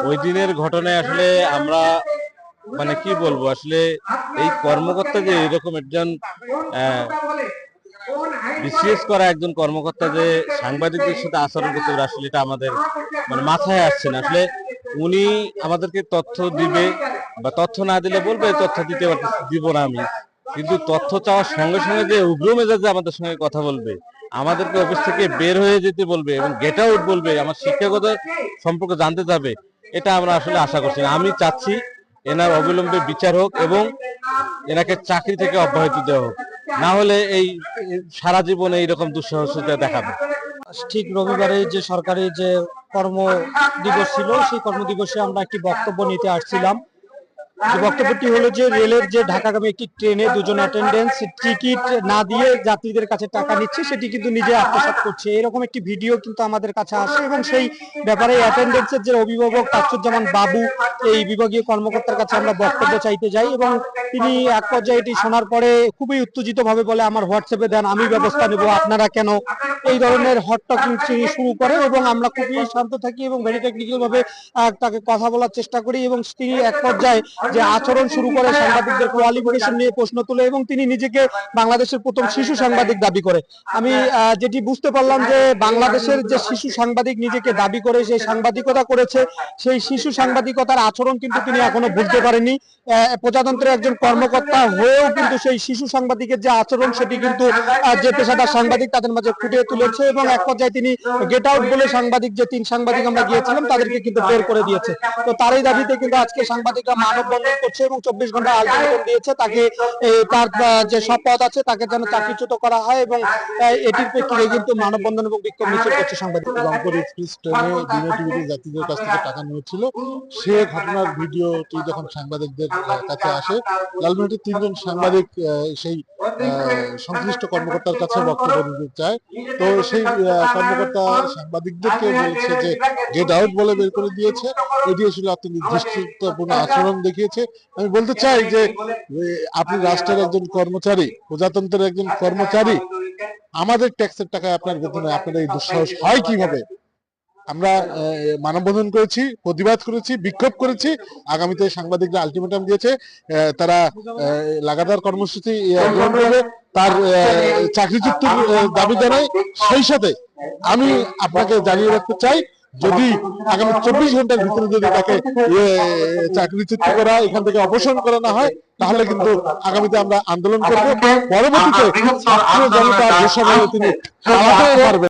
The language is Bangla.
ওই দিনের ঘটনায় আসলে আমরা মানে কি বলবো, আসলে এই কর্মকর্তা যে এরকম একজন বিসিএস করা একজন কর্মকর্তা যে সাংবাদিকদের সাথে আচরণ করতে পারে, আসলে এটা আমাদের মানে মাথায় আসছে না। আসলে উনি আমাদেরকে তথ্য দিবে বা তথ্য না দিলে বলবে তথ্য দিতে দিব না আমি, কিন্তু তথ্য চাওয়ার সঙ্গে সঙ্গে যে উগ্র মেজাজে আমাদের সঙ্গে কথা বলবে, আমাদেরকে অফিস থেকে বের হয়ে যেতে বলবে এবং গেট আউট বলবে, আমার শিক্ষাগত সম্পর্কে জানতে যাবে, এটা আমরা আসলে আশা করছি না। আমি চাচ্ছি এনার অবিলম্বে বিচার হোক এবং এনাকে চাকরি থেকে অব্যাহতি দেওয়া হোক, না হলে এই সারা জীবনে এইরকম দুঃসাহসিকতা দেখাবে। ঠিক রবিবারে যে সরকারি যে কর্ম দিবস ছিল, সেই কর্মদিবসে আমরা একটি বক্তব্য নিতে আসছিলাম। যে বক্তব্যটি হলো যে রেলের যে ঢাকাগামী একটি ট্রেনে দুজন অ্যাটেন্ডেন্স টিকিট না দিয়ে যাত্রীদের কাছে টাকা নিচ্ছে, সেটি কিন্তু নিজে আত্মসাৎ করছে, এরকম একটি ভিডিও কিন্তু আমাদের কাছে আসে এবং সেই ব্যাপারে অ্যাটেন্ডেন্সের যে অভিভাবক তাসুজ্জামান বাবু, এই বিভাগীয় কর্মকর্তার কাছে আমরা বক্তব্য চাইতে যাই এবং তিনি এক পর্যায়ে এটি শোনার পরে খুবই উত্তেজিত ভাবে বলে, আমার হোয়াটসঅ্যাপে দেন, আমি ব্যবস্থা নেব, আপনারা কেন, এই ধরনের হট টকিং শুরু করে এবং আমরা খুবই শান্ত থাকি এবং ভেরি টেকনিক্যাল ভাবে তাকে কথা বলার চেষ্টা করি এবং তিনি এক পর্যায়ে যে আচরণ শুরু করে, সাংবাদিকদের কোয়ালিফিকেশন নিয়ে প্রশ্ন তুলে এবং তিনি নিজেকে বাংলাদেশের প্রথম শিশু সাংবাদিক দাবি করে। আমি যেটি বুঝতে পারলাম যে বাংলাদেশের যে শিশু সাংবাদিক নিজেকে দাবি করে সেই সাংবাদিকতা করেছে, সেই শিশু সাংবাদিকতার আচরণ কিন্তু তিনি এখনো ভুলতে পারেননি। প্রজাতন্ত্রের একজন কর্মকর্তা হয়েও কিন্তু সেই শিশু সাংবাদিকের যে আচরণ, সেটি কিন্তু যে পেশাদার সাংবাদিক তাদের মাঝে ফুটিয়ে তুলেছে এবং এক পর্যায়ে তিনি গেট আউট বলে সাংবাদিক, যে 3 সাংবাদিক আমরা গিয়েছিলাম, তাদেরকে কিন্তু বের করে দিয়েছে। তো তারই দাবিতে কিন্তু আজকে সাংবাদিকরা মানববন্ধন করছে এবং 24 ঘন্টা আলটিমেটাম দিয়েছে তাকে, তার যে সব পদ আছে তাকে যেন চাকরিচ্যুত করা হয় এবং এটির প্রেক্ষিতে কিন্তু মানববন্ধন এবং বিক্ষোভ মিছিল করছে সাংবাদিকরা। রংপুর এক্সপ্রেস ট্রেনে দিনে টিভিতে যাত্রীদের কাছ থেকে টাকা নিয়েছিল, সে ঘটনার ভিডিওটি যখন সাংবাদিকদের কাছে আসে, লালমনিরহাটের 3 জন সাংবাদিক সেই সংশ্লিষ্ট কর্মকর্তার কাছে বক্তব্য দিতে চায়। তো সেই কর্মকর্তা সাংবাদিকদেরকে বলছে যে গেট আউট বলে বের করে দিয়েছে, এটি আসলে অত্যন্ত দৃষ্টিপূর্ণ আচরণ দেখিয়েছে। আমি বলতে চাই যে আপনি রাষ্ট্রের একজন কর্মচারী, প্রজাতন্ত্রের একজন কর্মচারী, আমাদের ট্যাক্সের টাকায় আপনার বেতনে আপনার এই দুঃসাহস হয় কিভাবে? আমরা মানববন্ধন করেছি, প্রতিবাদ করেছি, বিক্ষোভ করেছি। আগামীতে সাংবাদিকরা আলটিমেটাম দিয়েছে, তারা লাগাতার কর্মসূচি গ্রহণ করবে, তার চাকরিচ্যুতির দাবি জানায়। সেই সাথে আমি আপনাকে জানিয়ে রাখতে চাই, যদি আগামী 24 ঘন্টার ভিতরে যদি তাকে চাকরিচ্যুত করা, এখান থেকে অপসারণ করা না হয়, তাহলে কিন্তু আগামীতে আমরা আন্দোলন করব। পরবর্তীতে ছাত্র জনতার ঘোষণা তিনি চালাতে পারবেন।